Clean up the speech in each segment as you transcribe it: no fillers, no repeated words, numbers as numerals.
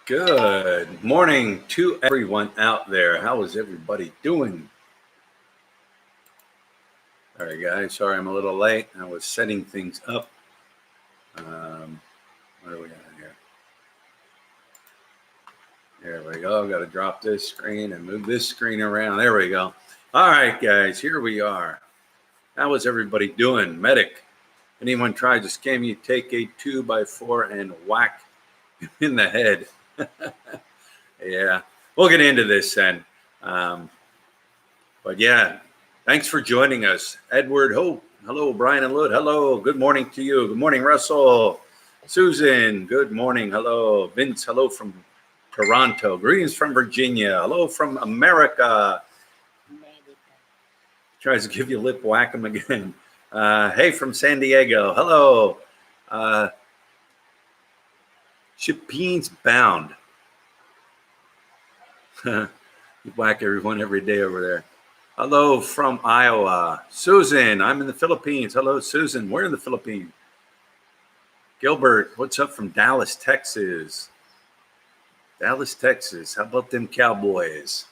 Good morning to everyone out there. How is everybody doing? All right, guys. Sorry I'm a little late. I was setting things up. Where are we at here? There we go. Got to drop this screen and move this screen around. There we go. All right, guys. Here we are. How is everybody doing? Medic. Anyone try to scam you? Take a 2x4 and whack in the head. Yeah, we'll get into this then. But yeah, thanks for joining us. Edward Hope. Hello, Brian and Lud. Hello. Good morning to you. Good morning, Russell. Susan. Good morning. Hello. Vince. Hello from Toronto. Greetings from Virginia. Hello from America. Tries to give you lip whack 'em again. Hey, from San Diego. Hello. Philippines bound. You whack everyone every day over there. Hello from Iowa. Susan, I'm in the Philippines. Hello, Susan. We're in the Philippines. Gilbert, what's up from Dallas, Texas? Dallas, Texas. How about them Cowboys?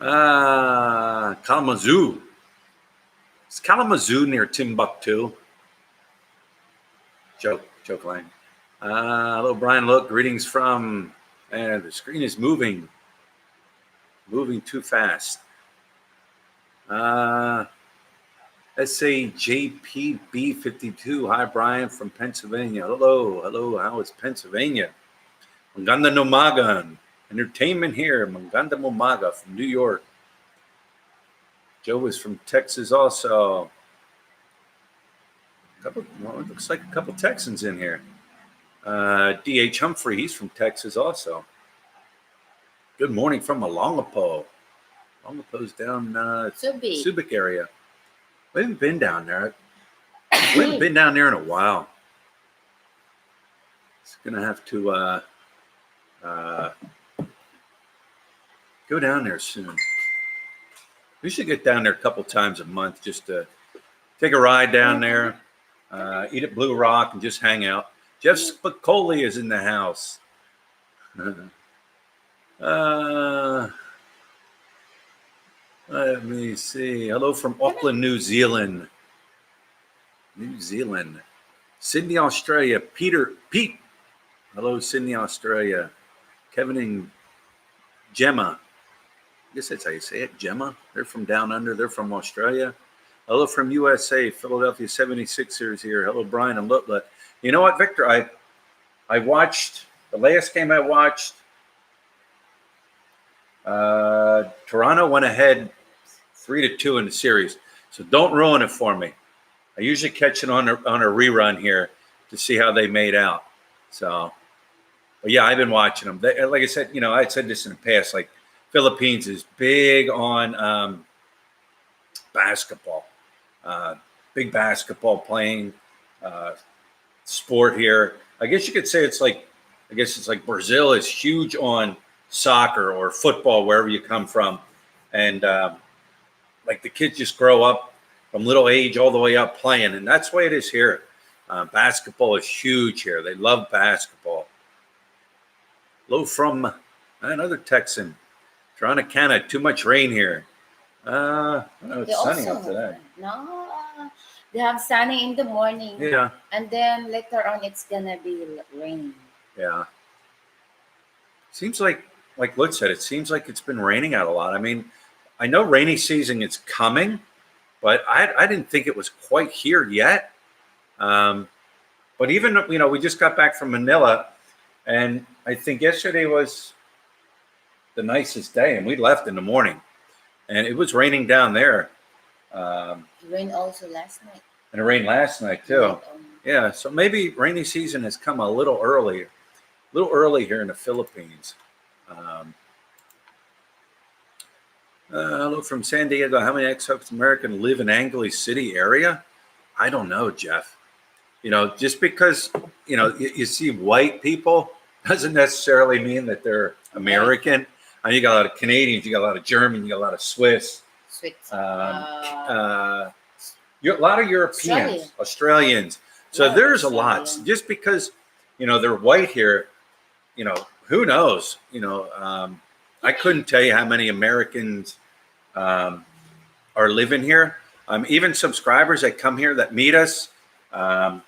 Kalamazoo. Is Kalamazoo near Timbuktu? Joke line. Hello, Brian. Look, greetings from, the screen is moving too fast. SAJPB52. Hi, Brian from Pennsylvania. Hello. How is Pennsylvania? Maganda Numagan. Entertainment here. Maganda Numaga from New York. Joe is from Texas also. It looks like a couple Texans in here. D.H. Humphrey, he's from Texas also. Good morning from Olongapo. Olongapo's down Subic area. We haven't been down there. We haven't been down there in a while. It's going to have to go down there soon. We should get down there a couple times a month just to take a ride down there, eat at Blue Rock, and just hang out. Jeff Spicoli is in the house. Let me see. Hello from Auckland, New Zealand. Sydney, Australia. Pete. Hello, Sydney, Australia. Kevin and Gemma. I guess that's how you say it, Gemma. They're from down under. They're from Australia. Hello from USA, Philadelphia 76ers here. Hello, Brian and Lutlet. You know what, Victor? I watched the last game I watched. Toronto went ahead 3-2 in the series, so don't ruin it for me. I usually catch it on a rerun here to see how they made out. So, but yeah, I've been watching them. Like I said, I said this in the past. Like Philippines is big on basketball, big basketball playing sport here. I guess you could say it's like Brazil is huge on soccer or football, wherever you come from. And like the kids just grow up from little age all the way up playing. And that's the way it is here. Basketball is huge here. They love basketball. Hello from another Texan. Toronto, Canada. Too much rain here. It's sunny up today. No, they have sunny in the morning. Yeah. And then later on, it's going to be raining. Yeah. Seems like Lutz said, it seems like it's been raining out a lot. I mean, I know rainy season is coming, but I didn't think it was quite here yet. But even, we just got back from Manila, and I think yesterday was the nicest day, and we left in the morning, and it was raining down there. It rained also last night. And it rained last night too. Yeah, so maybe rainy season has come a little early here in the Philippines. Hello from San Diego. How many ex-Americans live in Angeles City area? I don't know, Jeff. Just because, you see white people doesn't necessarily mean that they're American. You got a lot of Canadians, you got a lot of German, you got a lot of Swiss. A lot of Europeans, Australians. So there's a lot. Just because they're white here. Who knows? I couldn't tell you how many Americans are living here. Even subscribers that come here that meet us. Um,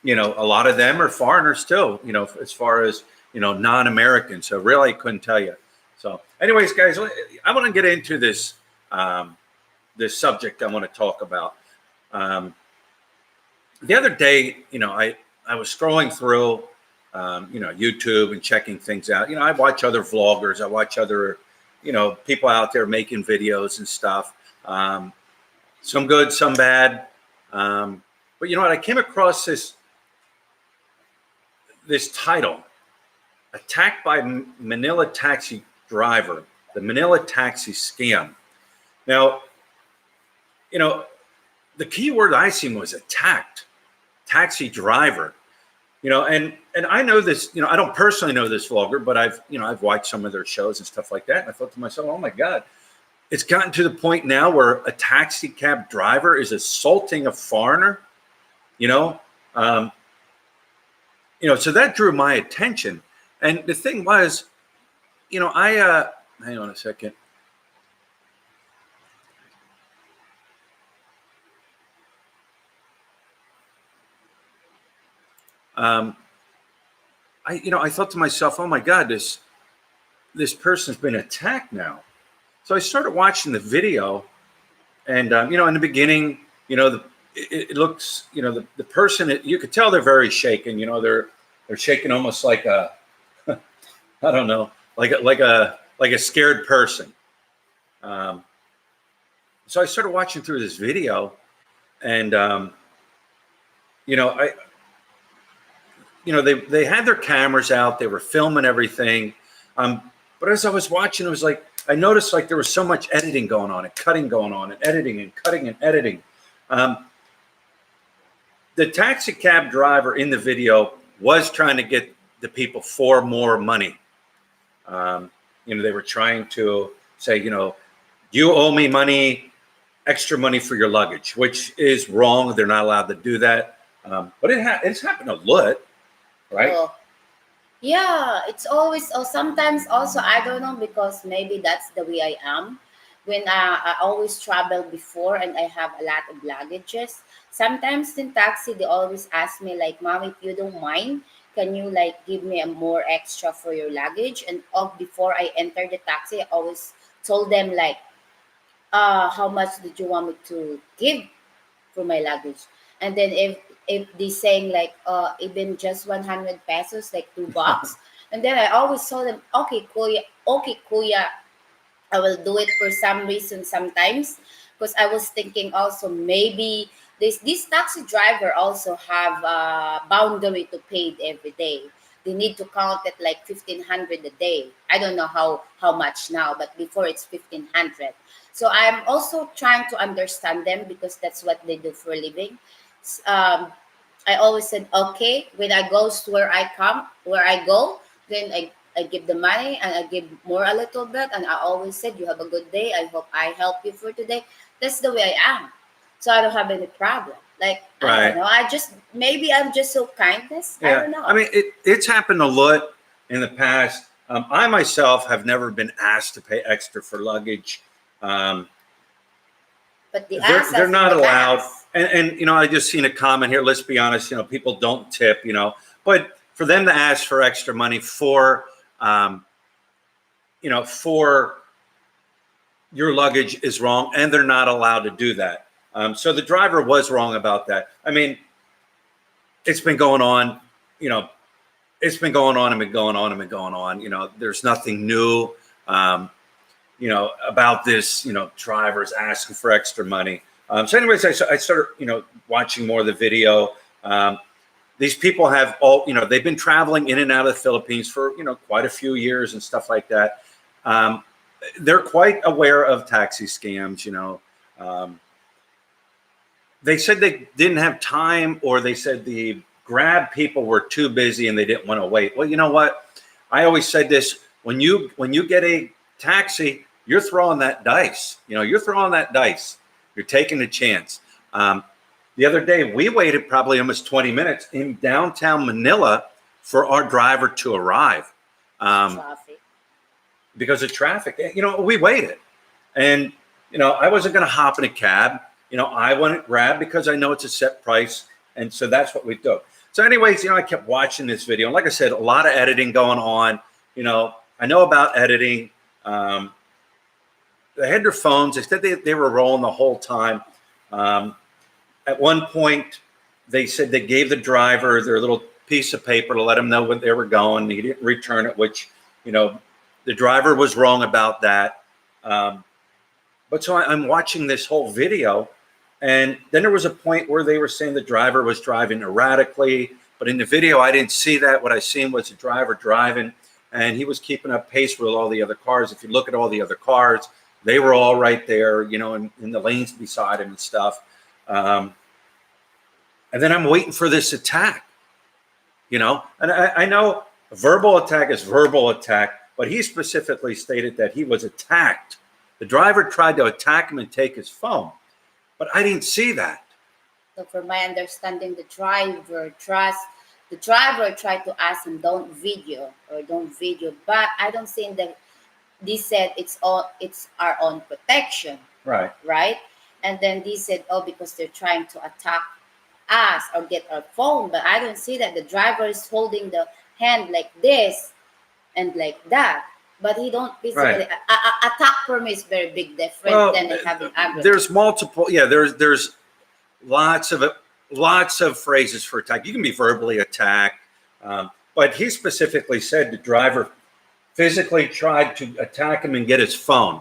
a lot of them are foreigners too. As far as non-Americans. So really, I couldn't tell you. So, anyways, guys, I want to get into this this subject I want to talk about. The other day, I was scrolling through, YouTube and checking things out. I watch other vloggers. I watch other, people out there making videos and stuff. Some good, some bad. But you know what? I came across this title, "Attacked by Manila Taxi Driver, the Manila Taxi Scam." Now, the key word I seen was attacked, taxi driver. And I know this, I don't personally know this vlogger, but I've watched some of their shows and stuff like that. And I thought to myself, oh my God, it's gotten to the point now where a taxi cab driver is assaulting a foreigner, so that drew my attention. And the thing was, hang on a second. I thought to myself, oh my God, this person's been attacked now. So I started watching the video, and in the beginning, it looks, the person, you could tell they're very shaken. They're shaking almost like a, I don't know, like a scared person. So I started watching through this video, and they had their cameras out, they were filming everything. But as I was watching, it was like, I noticed like there was so much editing going on and cutting going on and editing and cutting and editing. The taxi cab driver in the video was trying to get the people for more money. They were trying to say, you owe me money, extra money for your luggage, which is wrong. They're not allowed to do that. But it's happened a lot. Right? Well, yeah, it's always, or sometimes also, I don't know, because maybe that's the way I am. When I always travel before and I have a lot of luggages, sometimes in taxi, they always ask me like, Mom, if you don't mind, can you like give me a more extra for your luggage? And before I enter the taxi, I always told them like, how much did you want me to give for my luggage? And then if they saying like even just 100 pesos, like $2, and then I always told them, okay kuya, I will do it for some reason sometimes, because I was thinking also maybe this taxi driver also have a boundary to pay it every day. They need to count it like 1,500 a day. I don't know how much now, but before it's 1,500. So I'm also trying to understand them, because that's what they do for a living. I always said, okay, when I go to where I go, then I give the money and I give more a little bit. And I always said, you have a good day. I hope I help you for today. That's the way I am. So I don't have any problem. Like, I don't know. Maybe I'm just so kindness. Yeah. I don't know. I mean, it's happened a lot in the past. I myself have never been asked to pay extra for luggage. But they're not allowed. And I just seen a comment here. Let's be honest, people don't tip, but for them to ask for extra money for for your luggage is wrong, and they're not allowed to do that. So the driver was wrong about that. I mean, it's been going on, it's been going on and been going on and been going on. There's nothing new, about this, drivers asking for extra money. So anyways, I started, watching more of the video. These people have they've been traveling in and out of the Philippines for, quite a few years and stuff like that. They're quite aware of taxi scams, they said they didn't have time, or they said the Grab people were too busy and they didn't want to wait. Well, you know what? I always said this, when you get a taxi, you're throwing that dice. You're throwing that dice. You're taking a chance. The other day, we waited probably almost 20 minutes in downtown Manila for our driver to arrive Traffic. because of traffic. We waited. And, I wasn't going to hop in a cab. I went and grabbed because I know it's a set price. And so that's what we do. So anyways, I kept watching this video. And like I said, a lot of editing going on. I know about editing. They had their phones. They said they were rolling the whole time. At one point, they said they gave the driver their little piece of paper to let him know when they were going. He didn't return it, which, the driver was wrong about that. But so I'm watching this whole video, and then there was a point where they were saying the driver was driving erratically. But in the video, I didn't see that. What I seen was the driver driving, and he was keeping up pace with all the other cars. If you look at all the other cars, they were all right there, in the lanes beside him and stuff. And then I'm waiting for this attack, and I know verbal attack is verbal attack, but he specifically stated that he was attacked. The driver tried to attack him and take his phone, but I didn't see that. So from my understanding, the driver tried to ask him, don't video, but I don't think that they said it's our own protection. Right. And then they said, because they're trying to attack us or get our phone. But I don't see that. The driver is holding the hand like this and like that. But he don't basically attack for me is very big different than having aggravated. There's multiple. Yeah, there's lots of phrases for attack. You can be verbally attacked, but he specifically said the driver physically tried to attack him and get his phone,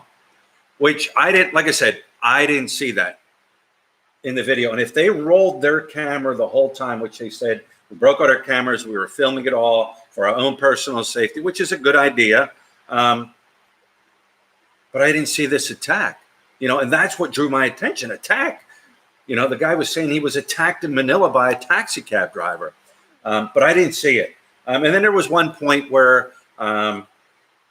which I didn't. Like I said, I didn't see that in the video. And if they rolled their camera the whole time, which they said we broke out our cameras, we were filming it all for our own personal safety, which is a good idea. But I didn't see this attack, and that's what drew my attention. Attack, the guy was saying he was attacked in Manila by a taxi cab driver, but I didn't see it. And then there was one point where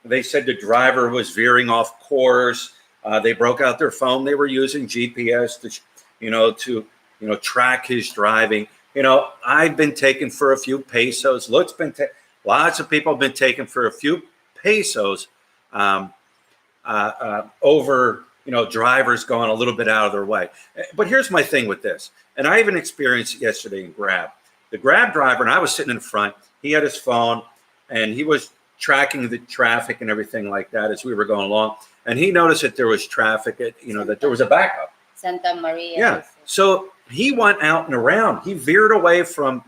they said the driver was veering off course. They broke out their phone. They were using GPS to track his driving. I've been taken for a few pesos. Lots of people have been taken for a few pesos over drivers going a little bit out of their way. But here's my thing with this, and I even experienced it yesterday in Grab. The Grab driver, and I was sitting in front, he had his phone and he was tracking the traffic and everything like that as we were going along, and he noticed that there was traffic that there was a backup. Santa Maria. Yeah. So he went out and around. He veered away from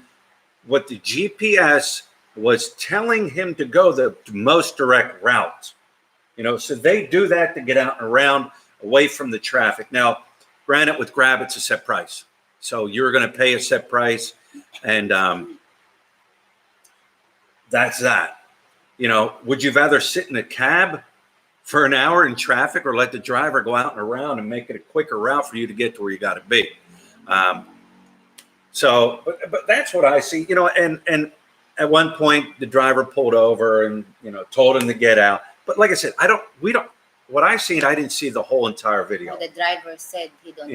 what the GPS was telling him to go the most direct route. So they do that to get out and around away from the traffic. Now, granted, with Grab, it's a set price. So you're going to pay a set price, and that's that. Would you rather sit in a cab for an hour in traffic or let the driver go out and around and make it a quicker route for you to get to where you got to be? But that's what I see, and at one point the driver pulled over and, told him to get out. But like I said, what I've seen, I didn't see the whole entire video. Well, the driver said he don't,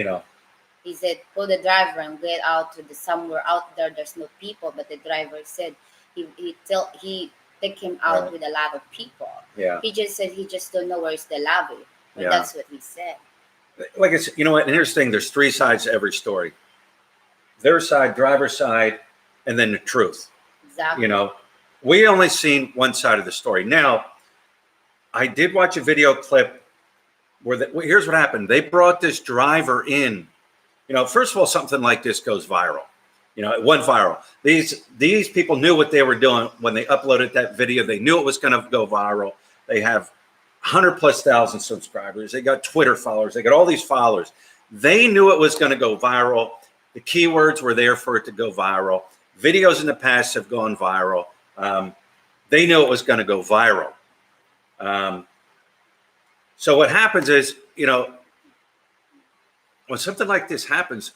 he said, pull the driver and get out to somewhere out there. There's no people. But the driver said he took him out with a lot of people. Yeah. He just said he just don't know where's the lobby. But that's what he said. Like I said, what? And here's the thing: there's three sides to every story. Their side, driver's side, and then the truth. Exactly. We only seen one side of the story. Now, I did watch a video clip where here's what happened. They brought this driver in. First of all, something like this goes viral. It went viral. These people knew what they were doing when they uploaded that video. They knew it was going to go viral. They have 100,000+ subscribers. They got Twitter followers. They got all these followers. They knew it was going to go viral. The keywords were there for it to go viral. Videos in the past have gone viral. They knew it was going to go viral. So what happens is, when something like this happens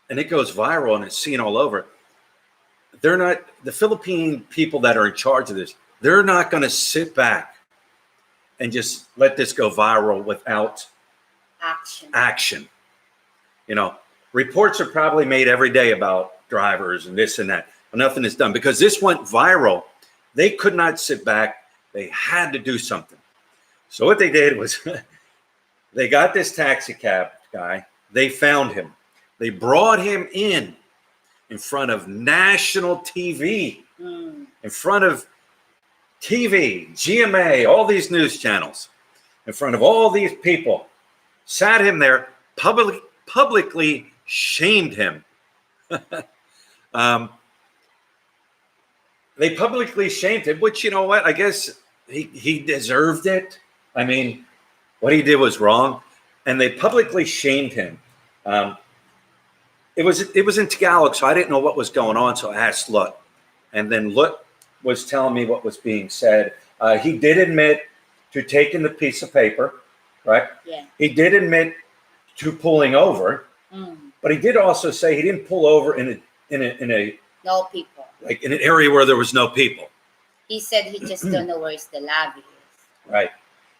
and it goes viral and it's seen all over, they're not, the Philippine people that are in charge of this, they're not going to sit back and just let this go viral without action. reports are probably made every day about drivers and this and that, but nothing is done because this went viral. They could not sit back. They had to do something. So what they did was they got this taxi cab guy. They found him. They brought him in front of national TV, in front of TV, GMA, all these news channels, in front of all these people, sat him there, publicly shamed him. They publicly shamed him, which, you know what, I guess he deserved it. I mean, what he did was wrong, and they publicly shamed him. It was in Tagalog, so I didn't know what was going on, so I asked Lut, and then Lut was telling me what was being said. He did admit to taking the piece of paper, right? Yeah. He did admit to pulling over, but he did also say he didn't pull over in a No people. like in an area where there was no people. He said he just don't know where's the lobby is. Right.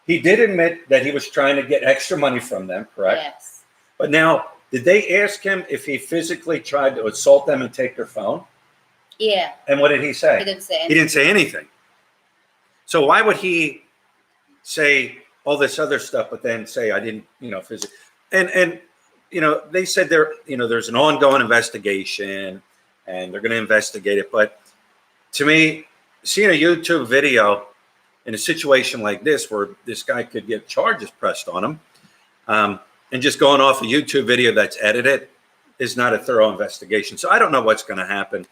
He did admit that he was trying to get extra money from them, correct? Yes. But now, did they ask him if he physically tried to assault them and take their phone? Yeah. And what did he say? He didn't say anything. He didn't say anything. So why would he say all this other stuff, but then say I didn't, physically? And they said there's an ongoing investigation, and they're going to investigate it. But to me, seeing a YouTube video in a situation like this, where this guy could get charges pressed on him, and just going off a YouTube video that's edited, is not a thorough investigation. So I don't know what's going to happen.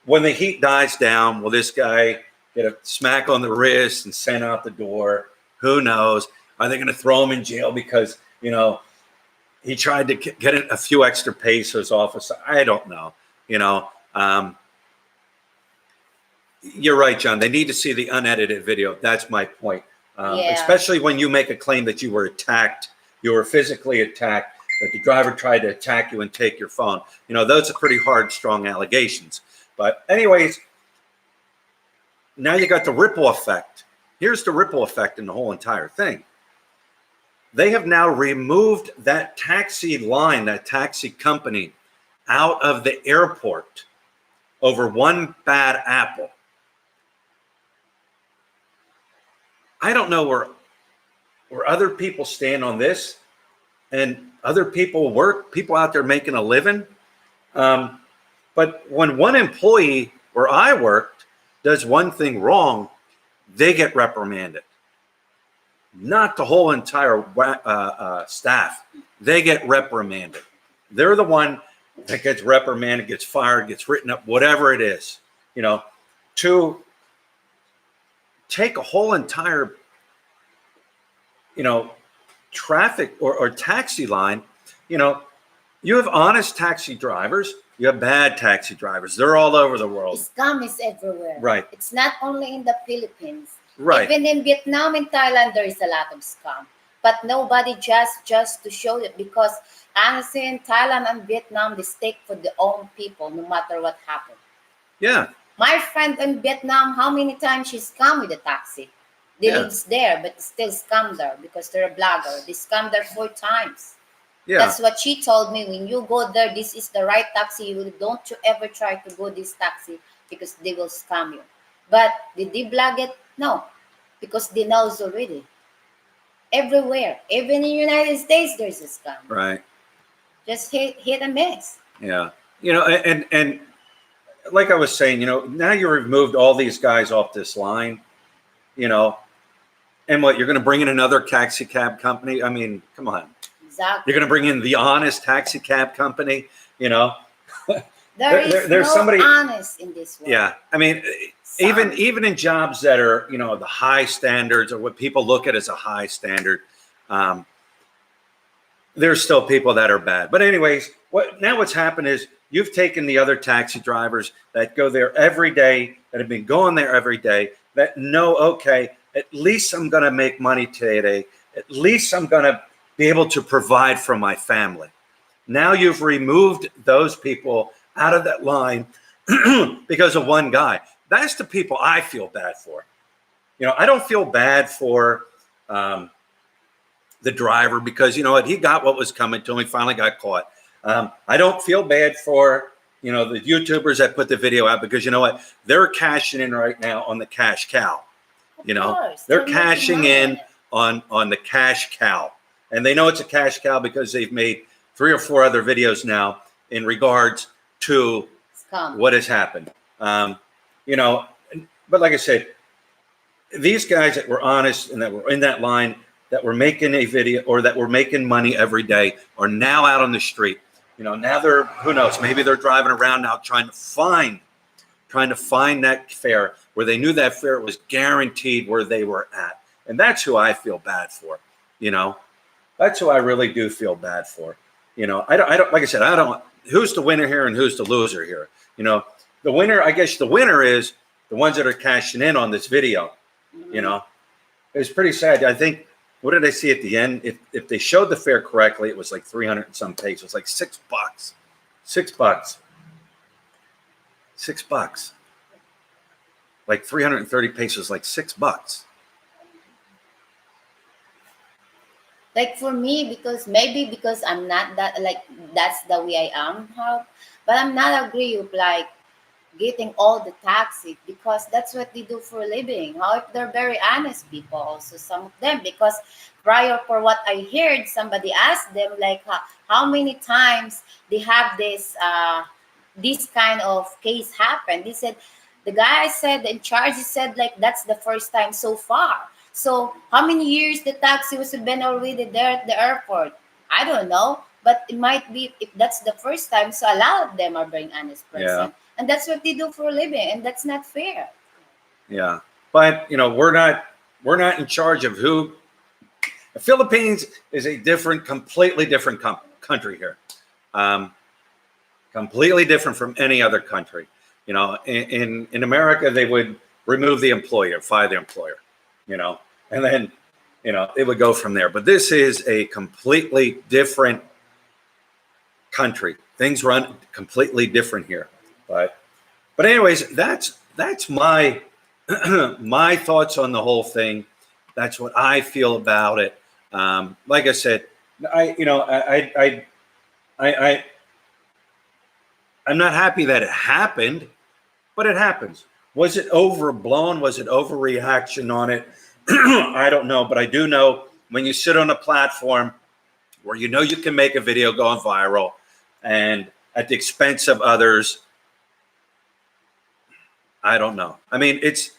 When the heat dies down, will this guy get a smack on the wrist and sent out the door? Who knows? Are they going to throw him in jail because, he tried to get a few extra pesos off us? I don't know. You're right, John. They need to see the unedited video. That's my point. Especially when you make a claim that you were attacked, you were physically attacked, that the driver tried to attack you and take your phone. Those are pretty hard, strong allegations. But anyways, now you got the ripple effect. Here's the ripple effect in the whole entire thing. They have now removed that taxi line, that taxi company, out of the airport over one bad apple. I don't know where other people stand on this, and other people work, people out there making a living. But when one employee where I worked does one thing wrong, they get reprimanded. Not the whole entire staff. They get reprimanded. They're the one that gets reprimanded, gets fired, gets written up, whatever it is. To take a whole entire, traffic or taxi line, you have honest taxi drivers, you have bad taxi drivers. They're all over the world. Scam is everywhere. Right. It's not only in the Philippines. Right. Even in Vietnam and Thailand, there is a lot of scam. But nobody just to show it, because honestly, in Thailand and Vietnam, they stick for their own people, no matter what happens. Yeah. My friend in Vietnam, how many times she scammed with a taxi? They lives there, but still scammed her because they're a blogger. They scammed her 4 times. Yeah. That's what she told me. When you go there, this is the right taxi. Don't you ever try to go this taxi, because they will scam you. But did they blog it? No, because they know already. Everywhere, even in the United States, there's a scam. Right. Just hit and miss. Yeah. And like I was saying, now you removed all these guys off this line, and what, you're going to bring in another taxi cab company? I mean, come on. Exactly. You're going to bring in the honest taxi cab company, There's there's no somebody honest in this world. Yeah. I mean, even in jobs that are, the high standards, or what people look at as a high standard, there's still people that are bad. But anyways, what's happened is you've taken the other taxi drivers that go there every day, that have been going there every day, that know, okay, at least I'm going to make money today. At least I'm going to be able to provide for my family. Now you've removed those people out of that line because of one guy. That's the people I feel bad for. I don't feel bad for, the driver, because you know what, he got what was coming to him. He finally got caught. I don't feel bad for, you know, the YouTubers that put the video out, because you know what, they're cashing in right now on the cash cow. You know, course, they're they're making cashing money in on the cash cow, and they know it's a cash cow because they've made 3 or 4 other videos now in regards to Scam. what has happened. You know, but like I said, these guys that were honest and that were in that line, that were making a video or that were making money every day, are now out on the street. You know, now they're, who knows, maybe they're driving around now trying to find that fare where they knew that fare was guaranteed where they were at. And that's who I feel bad for. You know, that's who I really do feel bad for. You know, I don't, like I said, I don't, who's the winner here and who's the loser here? You know, the winner, I guess the winner is the ones that are cashing in on this video. You know, it's pretty sad. I think, what did I see at the end? If they showed the fare correctly, it was like 300 and some pesos, like $6. $6. Like 330 pesos, like $6. Like for me, because maybe because I'm not that, like, that's the way I am, how, but I'm not agree with like getting all the taxi, because that's what they do for a living. How if they're very honest people also, some of them, because prior for what I heard, somebody asked them like how many times they have this kind of case happen. They said, the guy said in charge, he said like that's the first time so far. So how many years the taxi was been already there at the airport? I don't know, but it might be if that's the first time. So a lot of them are very honest Yeah. person, and that's what they do for a living, and that's not fair. Yeah. But, you know, we're not in charge of who. The Philippines is a completely different country here. Completely different from any other country. You know, in America, they would remove the employer, fire the employer, you know, and then, you know, it would go from there. But this is a completely different country. Things run completely different here. But anyways, that's my my thoughts on the whole thing. That's what I feel about it. Like I said, I'm not happy that it happened, but it happens. Was it overblown? Was it overreaction on it? I don't know, but I do know when you sit on a platform where you know you can make a video go viral and at the expense of others, I don't know. I mean, it's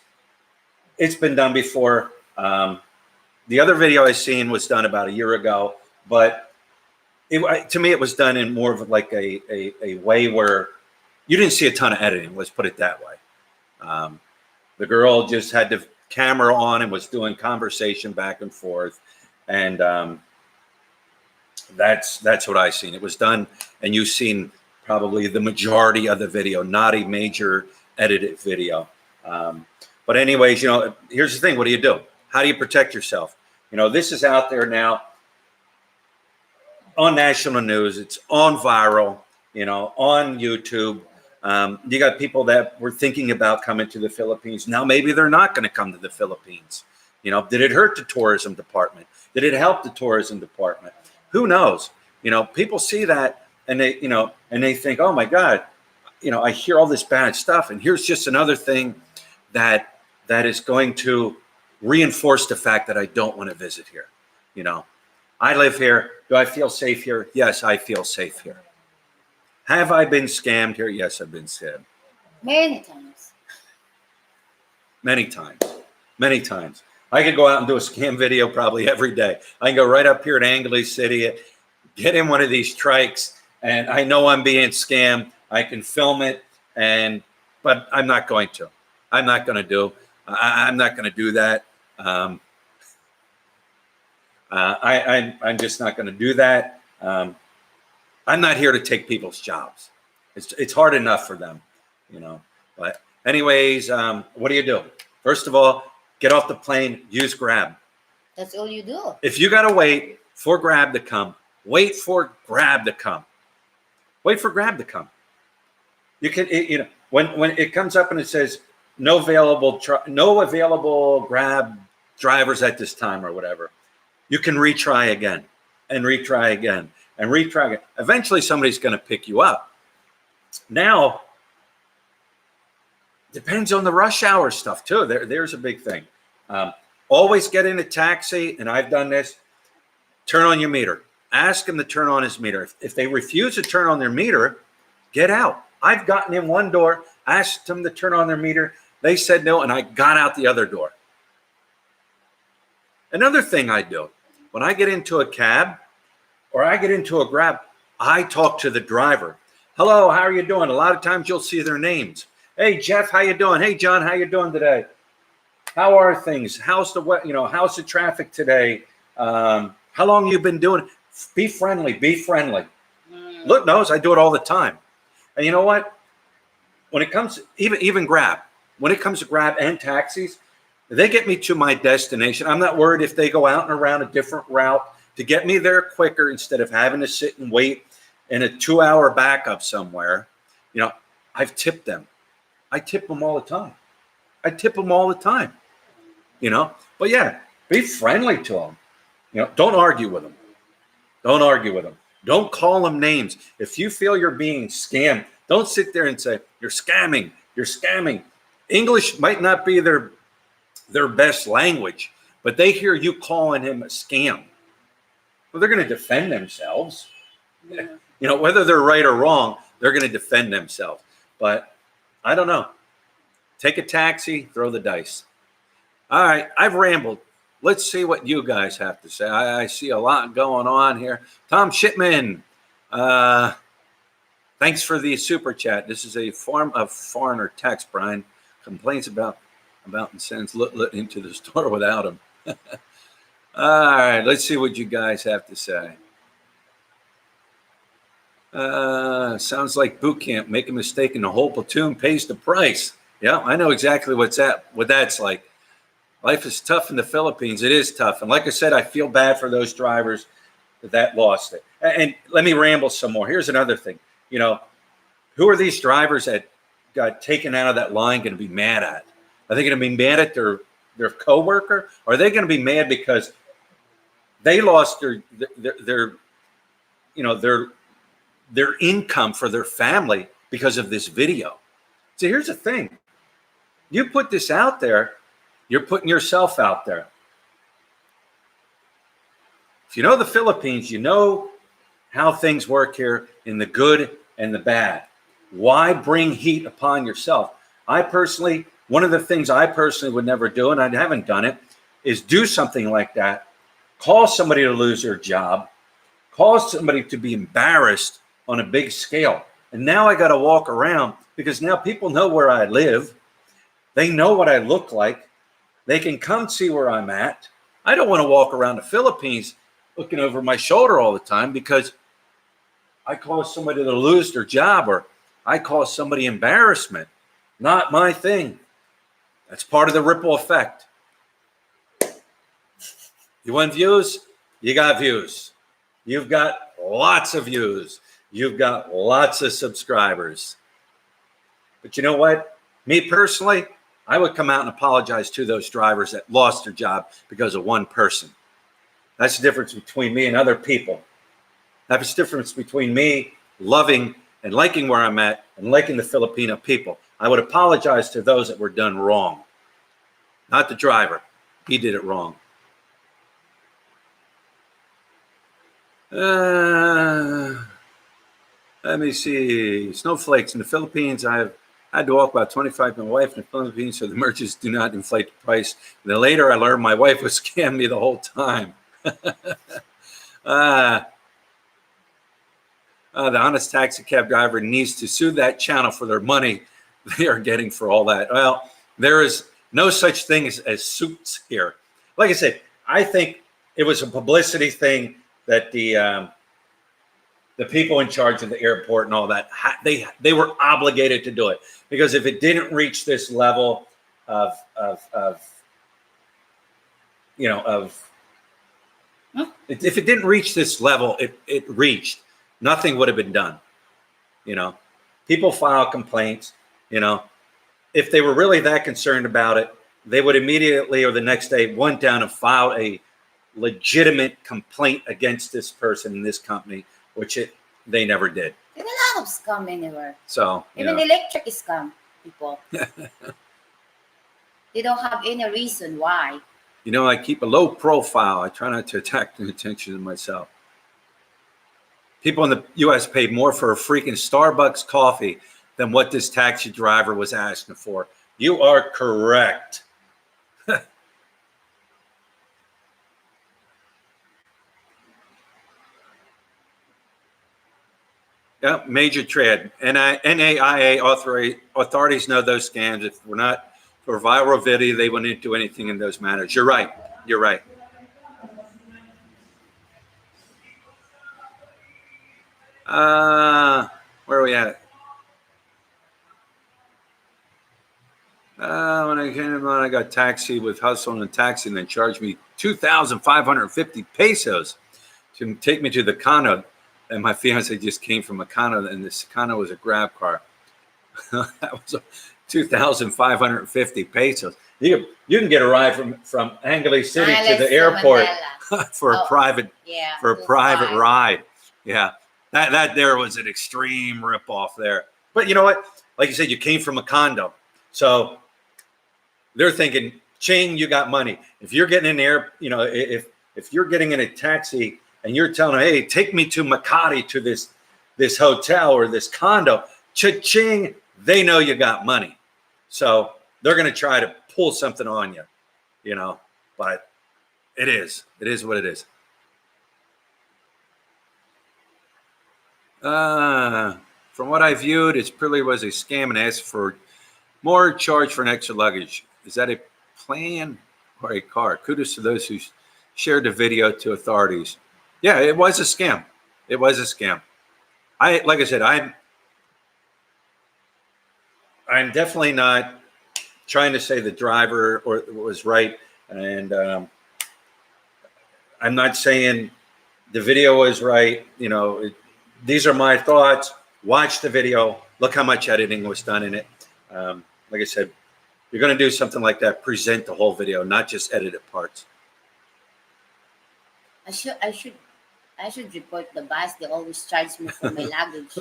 been done before. The other video I seen was done about a year ago, but to me, it was done in more of like a way where you didn't see a ton of editing. Let's put it that way. The girl just had the camera on and was doing conversation back and forth, and that's what I seen. It was done, and you've seen probably the majority of the video, not a major edited video. But anyways, you know, here's the thing. What do you do? How do you protect yourself? You know, this is out there now on national news. It's on viral, you know, on YouTube. You got people that were thinking about coming to the Philippines. Now, maybe they're not going to come to the Philippines. You know, did it hurt the tourism department? Did it help the tourism department? Who knows? You know, people see that and they, you know, and they think, oh my God, you know, I hear all this bad stuff. And here's just another thing that is going to reinforce the fact that I don't want to visit here. You know, I live here. Do I feel safe here? Yes, I feel safe here. Have I been scammed here? Yes, I've been scammed. Many times. Many times. Many times. I could go out and do a scam video probably every day. I can go right up here at Angeles City, get in one of these trikes, and I know I'm being scammed. I can film it, but I'm not going to. I'm not going to do. I'm not going to do that. I'm just not going to do that. I'm not here to take people's jobs. It's hard enough for them, you know. But anyways, what do you do? First of all, get off the plane, use Grab. That's all you do. If you got to wait for Grab to come, wait for Grab to come. Wait for Grab to come. You can, you know, when it comes up and it says no available Grab drivers at this time or whatever, you can retry again and retry again and retry again. Eventually, somebody's going to pick you up. Now, depends on the rush hour stuff too. There's a big thing. Always get in a taxi, and I've done this. Turn on your meter. Ask them to turn on his meter. If they refuse to turn on their meter, get out. I've gotten in one door, asked them to turn on their meter. They said no, and I got out the other door. Another thing I do, when I get into a cab or I get into a Grab, I talk to the driver. Hello, how are you doing? A lot of times you'll see their names. Hey, Jeff, how you doing? Hey, John, how you doing today? How are things? How's the traffic today? How long you been doing it? Be friendly. Be friendly. Look, knows I do it all the time. And you know what? When it comes to even Grab, when it comes to Grab and taxis, they get me to my destination. I'm not worried if they go out and around a different route to get me there quicker instead of having to sit and wait in a 2-hour backup somewhere. I've tipped them. I tip them all the time. But yeah, be friendly to them. Don't argue with them. Don't call them names. If you feel you're being scammed, don't sit there and say, you're scamming. English might not be their best language, but they hear you calling him a scam. Well, they're going to defend themselves. Yeah. Whether they're right or wrong, they're going to defend themselves. But I don't know. Take a taxi, throw the dice. All right, I've rambled. Let's see what you guys have to say. I see a lot going on here. Tom Shipman, thanks for the super chat. This is a form of foreigner text, Brian. Complaints about and sends Lut into the store without him. All right, let's see what you guys have to say. Sounds like boot camp. Make a mistake and the whole platoon pays the price. Yeah, I know exactly what that's like. Life is tough in the Philippines. It is tough. And like I said, I feel bad for those drivers that lost it. And let me ramble some more. Here's another thing. Who are these drivers that got taken out of that line going to be mad at? Are they going to be mad at their coworker? Or are they going to be mad because they lost their income for their family because of this video? So here's the thing. You put this out there, you're putting yourself out there. If you know the Philippines, you know how things work here in the good and the bad. Why bring heat upon yourself? One of the things I personally would never do, and I haven't done it, is do something like that. Cause somebody to lose their job. Cause somebody to be embarrassed on a big scale. And now I got to walk around because now people know where I live. They know what I look like. They can come see where I'm at. I don't want to walk around the Philippines looking over my shoulder all the time because I cause somebody to lose their job or I cause somebody embarrassment. Not my thing. That's part of the ripple effect. You want views? You got views. You've got lots of views. You've got lots of subscribers. But you know what? Me personally, I would come out and apologize to those drivers that lost their job because of one person. That's the difference between me and other people. That's the difference between me loving and liking where I'm at and liking the Filipino people. I would apologize to those that were done wrong. Not the driver. He did it wrong. Let me see. Snowflakes in the Philippines. I've had to walk about 25 with my wife in the Philippines so the merchants do not inflate the price. And then later I learned my wife was scamming me the whole time. The honest taxi cab driver needs to sue that channel for their money they are getting for all that. Well, there is no such thing as suits here. Like I said, I think it was a publicity thing that the people in charge of the airport and all that, they were obligated to do it because if it didn't reach this level if it didn't reach this level, it reached, nothing would have been done. People file complaints. If they were really that concerned about it, they would immediately or the next day went down and filed legitimate complaint against this person in this company, which they never did. There's a lot of scam anywhere. So Even electric is scam, people. They don't have any reason why. I keep a low profile. I try not to attract the attention to myself. People in the U.S. paid more for a freaking Starbucks coffee than what this taxi driver was asking for. You are correct. Yeah, major trade. NAIA authorities know those scams. If we're not for viral video, they wouldn't do anything in those matters. You're right. You're right. Where are we at? When I came on, I got taxi with hustle and taxi, and then charged me 2,550 pesos to take me to the condo. And my fiance just came from a condo, and this condo was a grab car. That was 2,550 pesos. You can get a ride from Angeles City to the airport for a private ride. Yeah, that there was an extreme ripoff there. But you know what? Like you said, you came from a condo, so they're thinking, "Ching, you got money." If you're getting in there, if you're getting in a taxi and you're telling them, "Hey, take me to Makati to this hotel or this condo," cha-ching, they know you got money, so they're going to try to pull something on you, But it is what it is. From what I viewed, it probably was a scam and asked for more charge for an extra luggage. Is that a plan or a car? Kudos to those who shared the video to authorities. Yeah, it was a scam. It was a scam. Like I said, I'm definitely not trying to say the driver was right, and I'm not saying the video was right. These are my thoughts. Watch the video. Look how much editing was done in it. Like I said, you're going to do something like that, present the whole video, not just edited parts. I should report the bus. They always charge me for my luggage.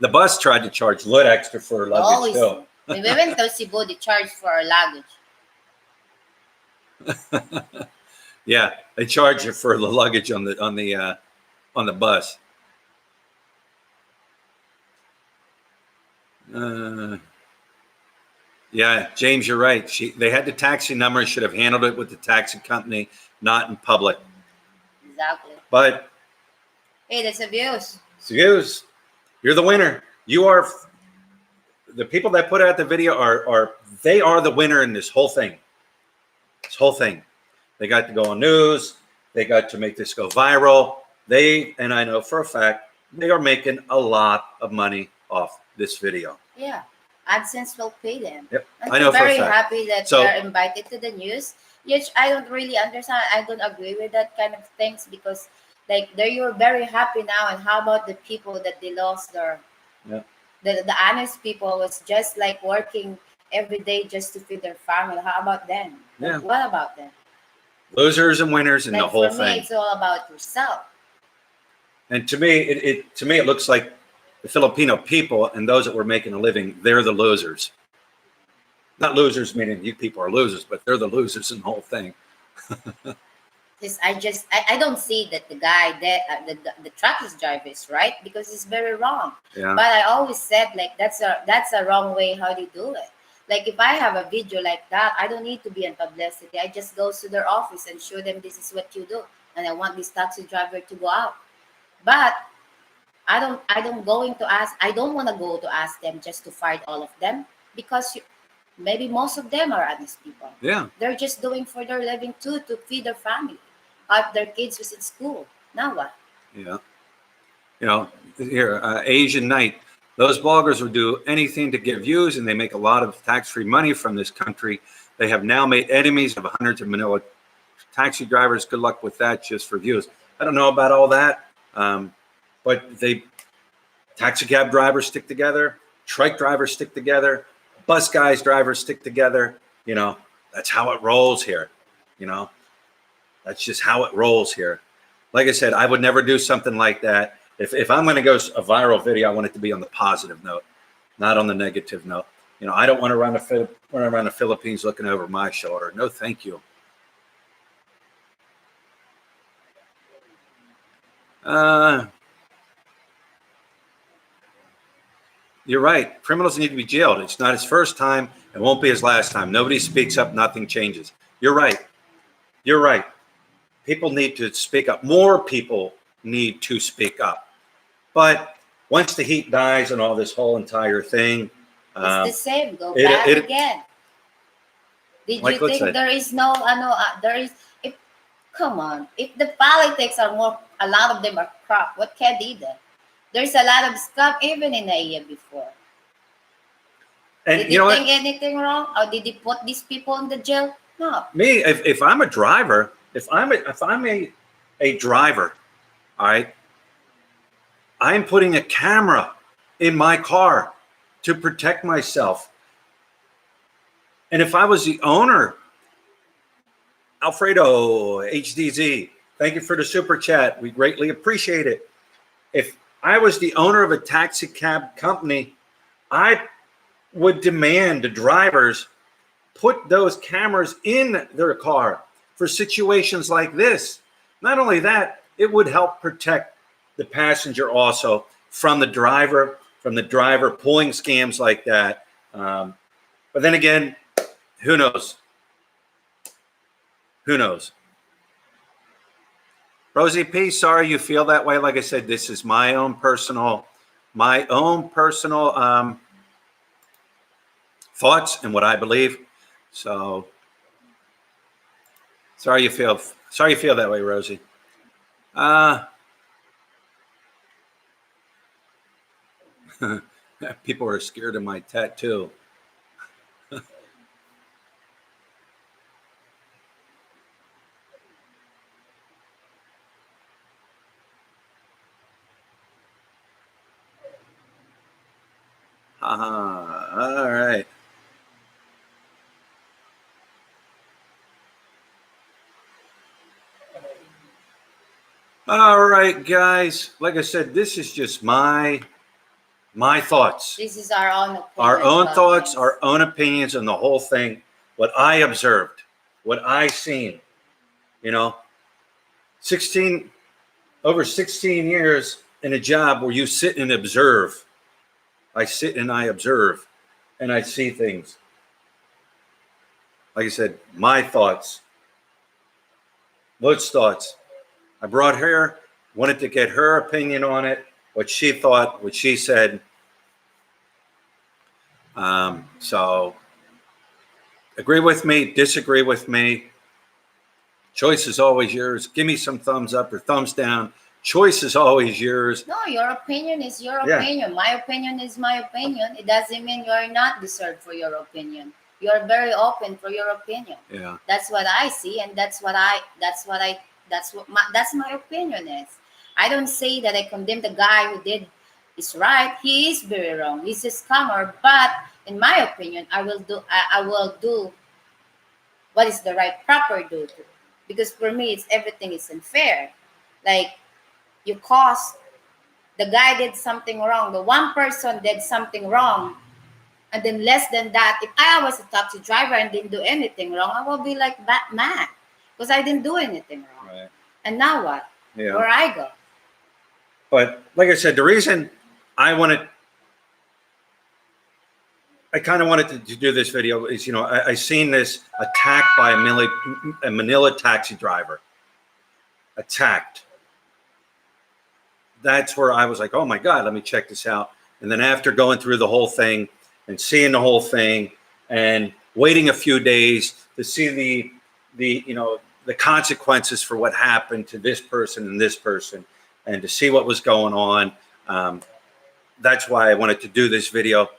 The bus tried to charge a little extra for luggage too. When we went to Cebu, they charged for our luggage. Yeah, they charge you for the luggage on the bus. Yeah, James, you're right. They had the taxi number, should have handled it with the taxi company, not in public. Exactly. But hey, that's abuse. It's abuse. You're the winner. You are the people that put out the video are the winner in this whole thing. This whole thing. They got to go on news. They got to make this go viral. And I know for a fact, they are making a lot of money off this video. Yeah. AdSense will pay them. Yep. And I know for a very fact. happy that they're invited to the news. Yes, I don't really understand. I don't agree with that kind of things because you're very happy now. And how about the people that they lost their the honest people was just like working every day just to feed their family. How about them? Yeah. What about them? Losers and winners in the whole for me, thing. it's all about yourself. And to me, it looks like the Filipino people and those that were making a living, they're the losers. Not losers meaning you people are losers, but they're the losers in the whole thing. I don't see that the guy that the truck driver is right because it's very wrong. Yeah. But I always said that's a wrong way how they do it. Like if I have a video like that, I don't need to be in publicity. I just go to their office and show them this is what you do, and I want this taxi driver to go out. But I don't want to go to ask them just to fire all of them because maybe most of them are honest people. Yeah. They're just doing for their living too to feed their family. If their kids was in school. Now what? Yeah. Here, Asian Night. Those bloggers would do anything to get views, and they make a lot of tax-free money from this country. They have now made enemies of hundreds of Manila taxi drivers. Good luck with that, just for views. I don't know about all that, but taxi cab drivers stick together, trike drivers stick together, bus guys, drivers stick together. That's how it rolls here. That's just how it rolls here. Like I said, I would never do something like that. If I'm going to go a viral video, I want it to be on the positive note, not on the negative note. You know, I don't want to run around the Philippines looking over my shoulder. No, thank you. You're right. Criminals need to be jailed. It's not his first time. It won't be his last time. Nobody speaks up. Nothing changes. You're right. You're right. People need to speak up. More people need to speak up. But once the heat dies and all this whole entire thing, it's the same. Go back again. Did like you think there is no, there is, if, come on, if the politics are more, a lot of them are crap, what can they do? There's a lot of scam even in NAIA before. And did they think anything wrong? Or did they put these people in the jail? No. Me, if I'm a driver, if I'm a driver, all right, I'm putting a camera in my car to protect myself. And if I was the owner, Alfredo HDZ, thank you for the super chat. We greatly appreciate it. If I was the owner of a taxi cab company, I would demand the drivers put those cameras in their car for situations like this. Not only that, it would help protect the passenger also from the driver pulling scams like that. But then again, who knows? Who knows? Rosie P, sorry you feel that way. Like I said, this is my own personal thoughts and what I believe. So sorry you feel that way, Rosie. People are scared of my tattoo. All right. All right, guys. Like I said, this is just my thoughts. This is our own opinion. Our own thoughts, our own opinions on the whole thing. What I observed, what I seen. You know, over 16 years in a job where you sit and observe. I sit and I observe and I see things. Like I said, my thoughts. Lut's thoughts. I brought her, wanted to get her opinion on it, what she thought, what she said. So agree with me, disagree with me. Choice is always yours. Give me some thumbs up or thumbs down. Choice is always yours. No, your opinion is your opinion. My opinion is my opinion. It doesn't mean you're not deserved for your opinion. You're very open for your opinion. Yeah. That's what I see, and that's my opinion is. I don't say that I condemn the guy who did is right. He is very wrong. He's a scammer, but in my opinion, I will do what is the right proper do. Because for me, everything is unfair. Like, you caused the guy did something wrong. The one person did something wrong. And then less than that, if I was a taxi driver and didn't do anything wrong, I will be like Batman. Because I didn't do anything wrong. Right. And now what? Yeah. Where I go? But like I said, the reason I kind of wanted to do this video is, you know, I seen this attack by a Manila taxi driver. Attacked. That's where I was like, oh my God, let me check this out. And then after going through the whole thing and seeing the whole thing and waiting a few days to see the consequences for what happened to this person and this person and to see what was going on. That's why I wanted to do this video.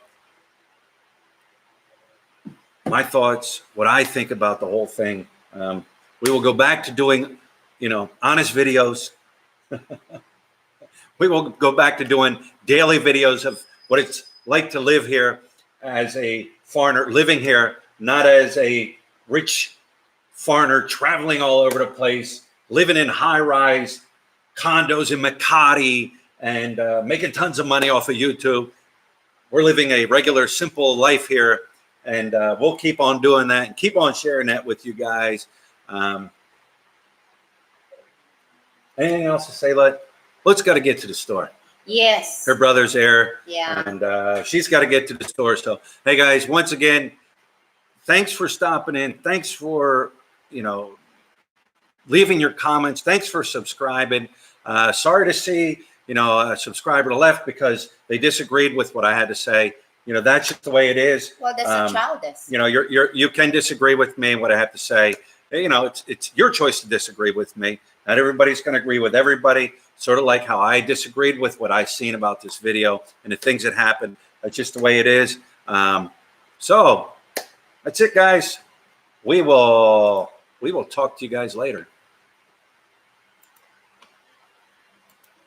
My thoughts, what I think about the whole thing. We will go back to doing, you know, honest videos. We will go back to doing daily videos of what it's like to live here as a foreigner, living here, not as a rich foreigner traveling all over the place, living in high-rise condos in Makati, and making tons of money off of YouTube. We're living a regular, simple life here, and we'll keep on doing that and keep on sharing that with you guys. Anything else to say, Let's got to get to the store. Yes. Her brother's there. Yeah. And she's got to get to the store. So, hey, guys, once again, thanks for stopping in. Thanks for, leaving your comments. Thanks for subscribing. Sorry to see, a subscriber left because they disagreed with what I had to say. That's just the way it is. Well, that's a childish. You can disagree with me and what I have to say. It's your choice to disagree with me. Not everybody's going to agree with everybody. Sort of like how I disagreed with what I've seen about this video and the things that happened. That's just the way it is. So that's it, guys. We will talk to you guys later.